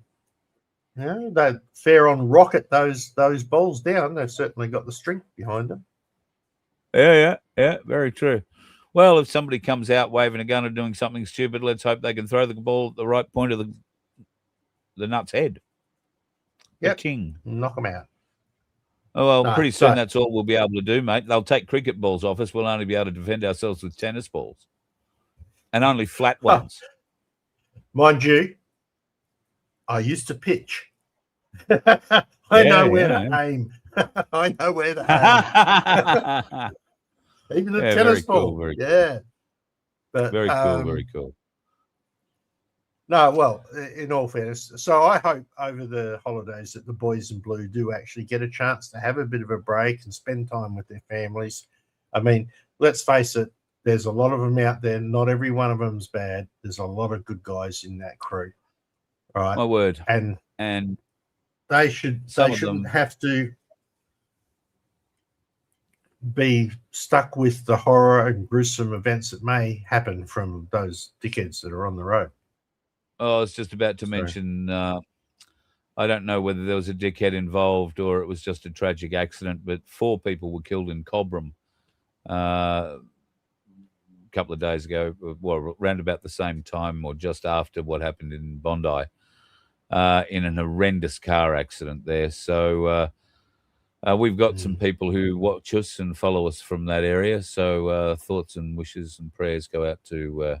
they fair on rocket those balls down. They've certainly got the strength behind them. Yeah, very true. Well, if somebody comes out waving a gun or doing something stupid, let's hope they can throw the ball at the right point of the nut's head. Yep. The king. Knock them out. Oh, well, pretty soon that's all we'll be able to do, mate. They'll take cricket balls off us. We'll only be able to defend ourselves with tennis balls. And only flat ones. Mind you, I used to pitch. I know where to aim. I know where to aim. Even a tennis ball. Cool, yeah. But Very cool. Very cool. No, well, in all fairness, so I hope over the holidays that the boys in blue do actually get a chance to have a bit of a break and spend time with their families. I mean, let's face it, there's a lot of them out there. Not every one of them's bad. There's a lot of good guys in that crew, right? My word. And they shouldn't have to be stuck with the horror and gruesome events that may happen from those dickheads that are on the road. Oh, I was just about to mention, I don't know whether there was a dickhead involved or it was just a tragic accident, but 4 people were killed in Cobram a couple of days ago, well, around about the same time or just after what happened in Bondi, in an horrendous car accident there. So we've got some people who watch us and follow us from that area. So thoughts and wishes and prayers go out to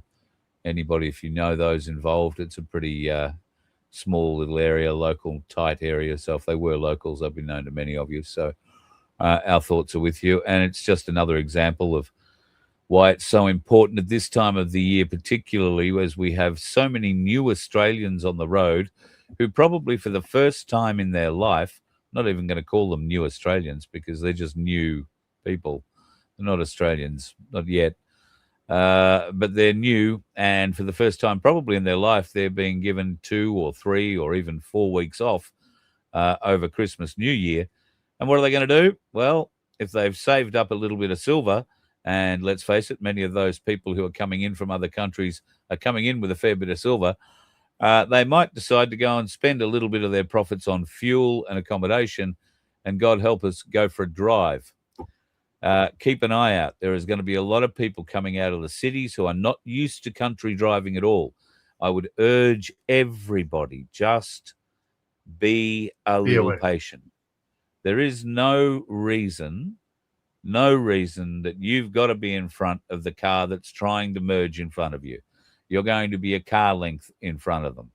anybody, if you know those involved. It's a pretty small little area, local, tight area. So if they were locals, I've been known to many of you. So our thoughts are with you. And it's just another example of why it's so important at this time of the year, particularly as we have so many new Australians on the road who probably for the first time in their life, not even going to call them new Australians because they're just new people. They're not Australians, not yet. But they're new, and for the first time probably in their life, they're being given 2 or 3 or even 4 weeks off over Christmas, New Year. And what are they going to do? Well, if they've saved up a little bit of silver, and let's face it, many of those people who are coming in from other countries are coming in with a fair bit of silver, they might decide to go and spend a little bit of their profits on fuel and accommodation, and God help us, go for a drive. Keep an eye out. There is going to be a lot of people coming out of the cities who are not used to country driving at all. I would urge everybody, just be a little patient. There is no reason that you've got to be in front of the car that's trying to merge in front of you. You're going to be a car length in front of them.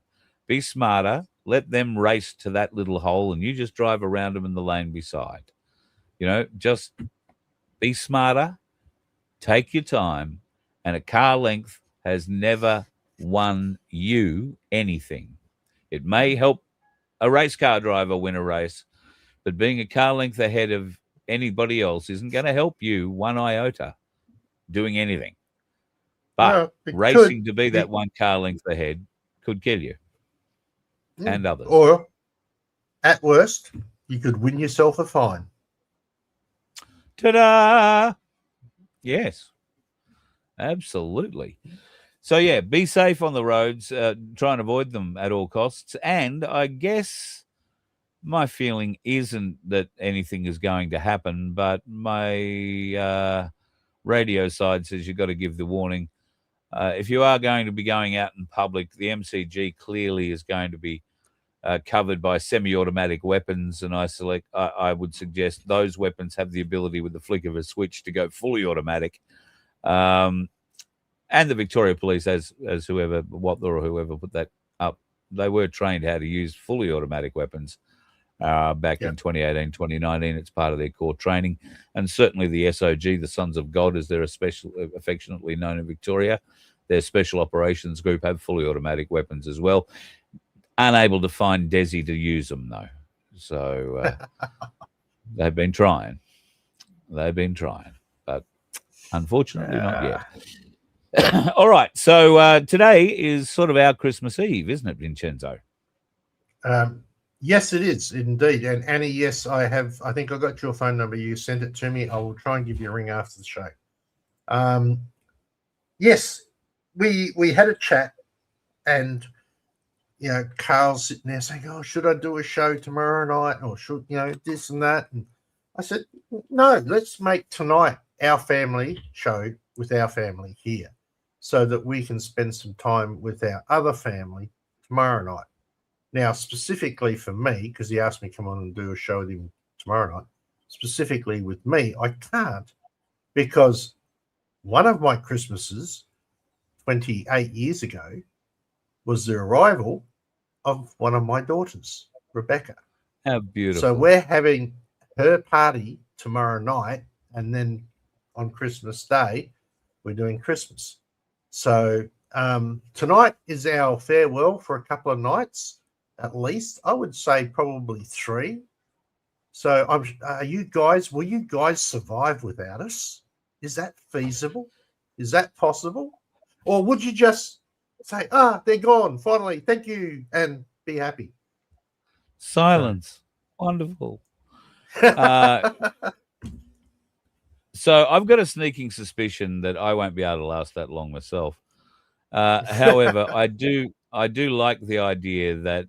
Be smarter. Let them race to that little hole and you just drive around them in the lane beside. You know, just be smarter, take your time, and a car length has never won you anything. It may help a race car driver win a race, but being a car length ahead of anybody else isn't going to help you one iota doing anything. But racing to be that one car length ahead could kill you and others. Or, at worst, you could win yourself a fine. Ta-da! Yes, absolutely. So, yeah, be safe on the roads. Try and avoid them at all costs. And I guess my feeling isn't that anything is going to happen, but my radio side says you've got to give the warning. If you are going to be going out in public, the MCG clearly is going to be covered by semi-automatic weapons, and I would suggest those weapons have the ability with the flick of a switch to go fully automatic. And the Victoria Police, as whoever put that up, they were trained how to use fully automatic weapons back in 2018, 2019. It's part of their core training. And certainly the SOG, the Sons of God, as they're affectionately known in Victoria, their Special Operations Group have fully automatic weapons as well. Unable to find Desi to use them, though. So they've been trying. But unfortunately not yet. All right. So today is sort of our Christmas Eve, isn't it, Vincenzo? Yes, it is indeed. And Annie, yes, I have. I think I got your phone number. You sent it to me. I will try and give you a ring after the show. Yes, we had a chat, and you know, Carl's sitting there saying, "Oh, should I do a show tomorrow night, or should this and that?" And I said, "No, let's make tonight our family show with our family here, so that we can spend some time with our other family tomorrow night." Now, specifically for me, because he asked me to come on and do a show with him tomorrow night, specifically with me, I can't, because one of my Christmases 28 years ago was the arrival of one of my daughters, Rebecca. How beautiful. So we're having her party tomorrow night, and then on Christmas Day, we're doing Christmas. So tonight is our farewell for a couple of nights, at least. I would say probably 3. So will you guys survive without us? Is that feasible? Is that possible? Or would you just say, they're gone, finally, thank you, and be happy? Silence. Wonderful. So I've got a sneaking suspicion that I won't be able to last that long myself. However, I do like the idea that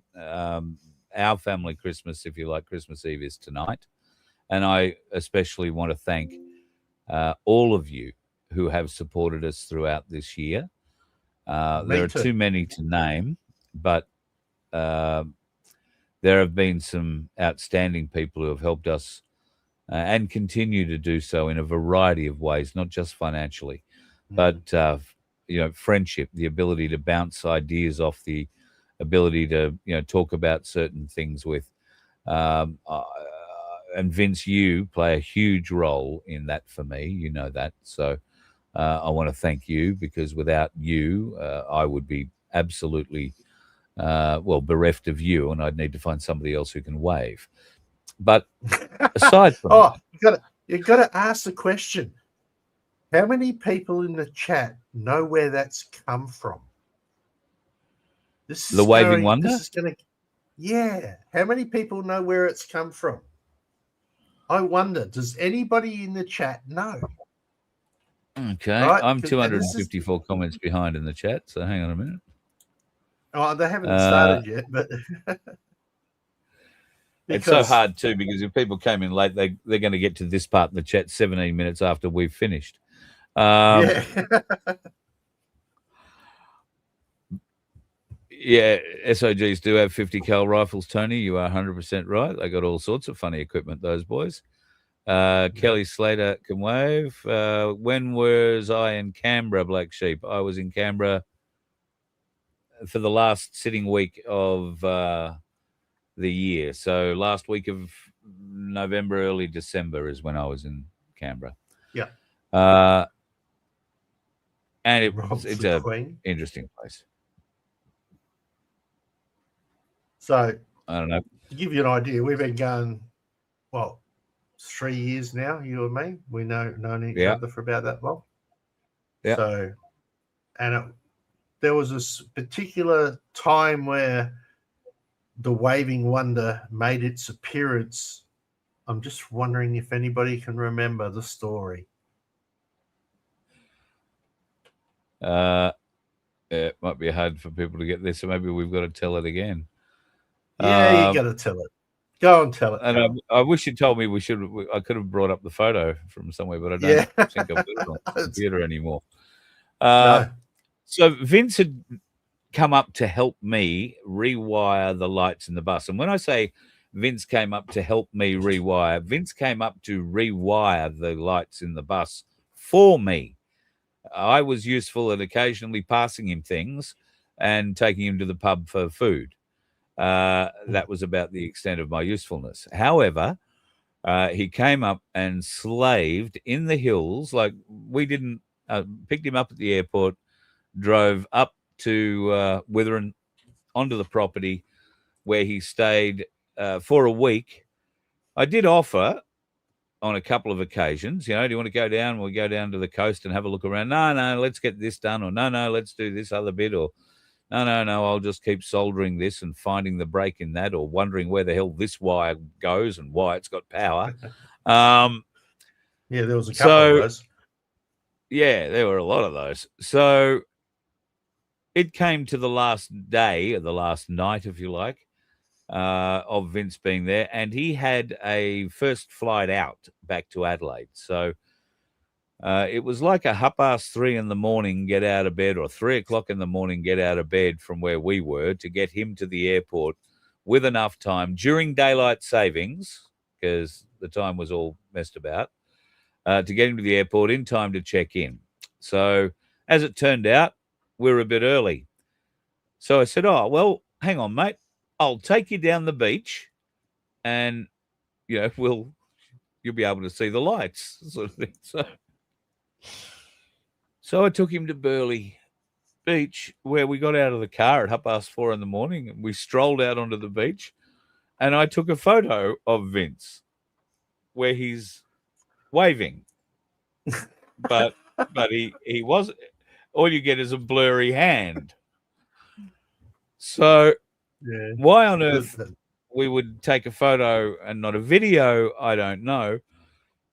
our family Christmas, if you like, Christmas Eve is tonight. And I especially want to thank all of you who have supported us throughout this year. There are too many to name, but there have been some outstanding people who have helped us and continue to do so in a variety of ways, not just financially, but friendship, the ability to bounce ideas off, the ability to talk about certain things with. And Vince, you play a huge role in that for me. You know that. So I want to thank you, because without you, I would be absolutely, bereft of you, and I'd need to find somebody else who can wave. But aside from you've got to ask the question: how many people in the chat know where that's come from? The waving wonder? How many people know where it's come from? I wonder, does anybody in the chat know? Okay, right? I'm 254 comments behind in the chat, so hang on a minute. Oh, they haven't started yet, but it's so hard too, because if people came in late, they're going to get to this part in the chat 17 minutes after we've finished. Yeah, SOGs do have 50 cal rifles, Tony. You are 100% right. They got all sorts of funny equipment, those boys. Kelly Slater can wave. When was I in Canberra, Black Sheep? I was in Canberra for the last sitting week of the year. So last week of November, early December is when I was in Canberra. Yeah. And it's an interesting place. So I don't know. To give you an idea, we've been going, 3 years now, you and me. We known each other for about that long. Yeah. So, there was this particular time where the waving wonder made its appearance. I'm just wondering if anybody can remember the story. It might be hard for people to get this, so maybe we've got to tell it again. Yeah, you got to tell it. Go and tell it. And I wish you told me I could have brought up the photo from somewhere, but I don't think I've got it on the computer anymore. No. So Vince had come up to help me rewire the lights in the bus. And when I say Vince came up to help me rewire, Vince came up to rewire the lights in the bus for me. I was useful at occasionally passing him things and taking him to the pub for food. That was about the extent of my usefulness. However, he came up and slaved in the hills. Like, we didn't picked him up at the airport, drove up to Withering onto the property where he stayed for a week. I did offer on a couple of occasions, do you want to go down? We'll go down to the coast and have a look around. No, let's get this done. Or no, let's do this other bit. Or no, I'll just keep soldering this and finding the break in that, or wondering where the hell this wire goes and why it's got power. Yeah, there was a couple of those. Yeah, there were a lot of those. So it came to the last day, or the last night, if you like, of Vince being there, and he had a first flight out back to Adelaide. So it was like a 3:30 in the morning get out of bed, or 3 o'clock in the morning get out of bed from where we were, to get him to the airport with enough time during daylight savings, because the time was all messed about, to get him to the airport in time to check in. So as it turned out, we were a bit early. So I said, hang on, mate. I'll take you down the beach and, you'll be able to see the lights, sort of thing. So I took him to Burleigh beach where we got out of the car at 4:30 in the morning and we strolled out onto the beach, and I took a photo of Vince where he's waving, but he was, all you get is a blurry hand. So why on earth we would take a photo and not a video, I don't know.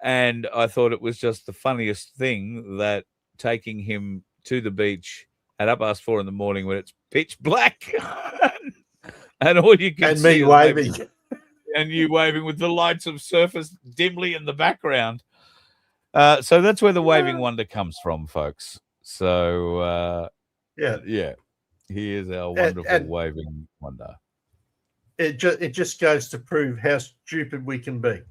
And I thought it was just the funniest thing that taking him to the beach at 4:30 in the morning when it's pitch black and all you can see me waving. And you waving with the lights of surface dimly in the background. So that's where the waving wonder comes from, folks. So, yeah, he is our wonderful waving wonder. It just goes to prove how stupid we can be.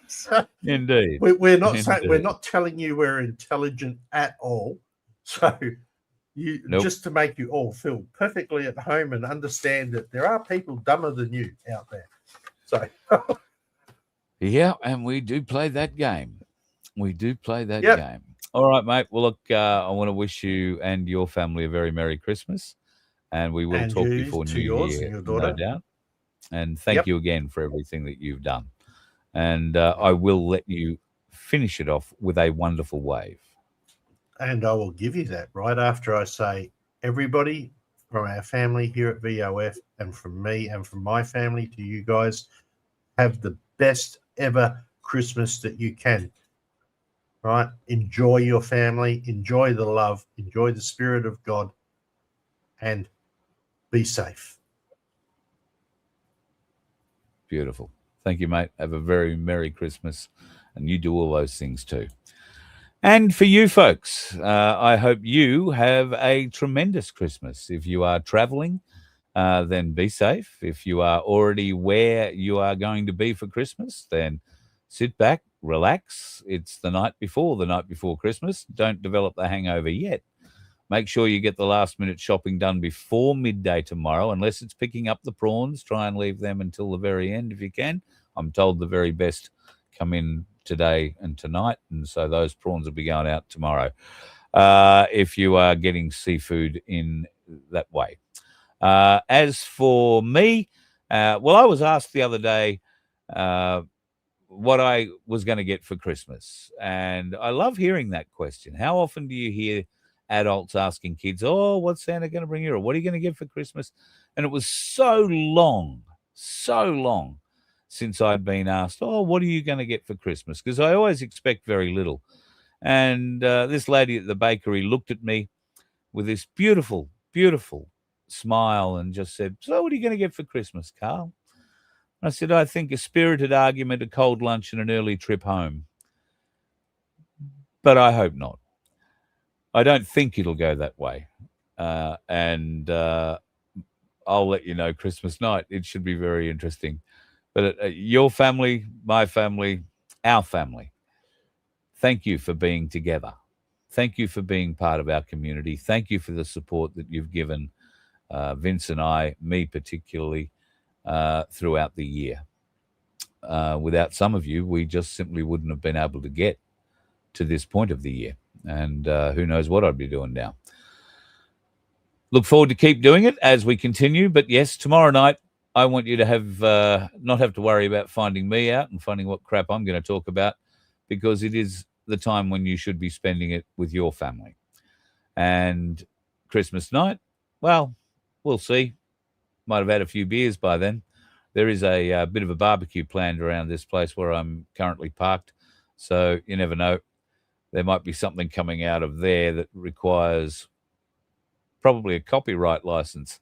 So Indeed. We're not telling you we're intelligent at all. So just to make you all feel perfectly at home and understand that there are people dumber than you out there. So yeah, and we do play that game. Game. All right, mate. Well, look, I want to wish you and your family a very Merry Christmas, and we will talk before New Year, no doubt. And thank you again for everything that you've done. And I will let you finish it off with a wonderful wave. And I will give you that right after I say, everybody from our family here at VOF and from me and from my family to you guys, have the best ever Christmas that you can. Right? Enjoy your family, enjoy the love, enjoy the Spirit of God, and be safe. Beautiful. Thank you, mate. Have a very Merry Christmas, and you do all those things too. And for you folks, I hope you have a tremendous Christmas. If you are traveling, then be safe. If you are already where you are going to be for Christmas, then sit back, relax. It's the night before Christmas. Don't develop the hangover yet. Make sure you get the last minute shopping done before midday tomorrow, unless it's picking up the prawns. Try and leave them until the very end if you can. I'm told the very best come in today and tonight, and so those prawns will be going out tomorrow if you are getting seafood in that way. As for me, well, I was asked the other day what I was going to get for Christmas, and I love hearing that question. How often do you hear adults asking kids, oh, what's Santa going to bring you, or what are you going to get for Christmas? And it was so long since I'd been asked, oh, what are you going to get for Christmas? Because I always expect very little. And this lady at the bakery looked at me with this beautiful, beautiful smile and just said, so what are you going to get for Christmas, Carl? I said, I think a spirited argument, a cold lunch, and an early trip home. But I hope not. I don't think it'll go that way. And I'll let you know Christmas night. It should be very interesting. But your family, my family, our family, thank you for being together. Thank you for being part of our community. Thank you for the support that you've given Vince and I, me particularly, throughout the year. Without some of you, we just simply wouldn't have been able to get to this point of the year. And who knows what I'd be doing now. Look forward to keep doing it as we continue. But yes, tomorrow night, I want you to have not have to worry about finding me out and finding what crap I'm going to talk about, because it is the time when you should be spending it with your family. And Christmas night, well, we'll see. Might have had a few beers by then. There is a bit of a barbecue planned around this place where I'm currently parked. So you never know. There might be something coming out of there that requires probably a copyright license.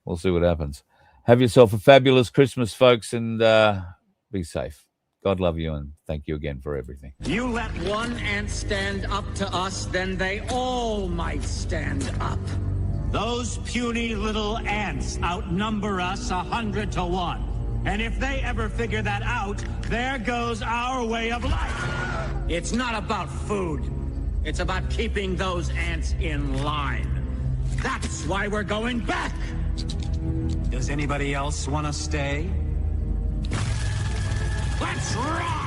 We'll see what happens. Have yourself a fabulous Christmas, folks, and be safe. God love you, and thank you again for everything. You let one ant stand up to us, then they all might stand up. Those puny little ants outnumber us 100 to 1. And if they ever figure that out, there goes our way of life. It's not about food. It's about keeping those ants in line. That's why we're going back. Does anybody else want to stay? Let's rock!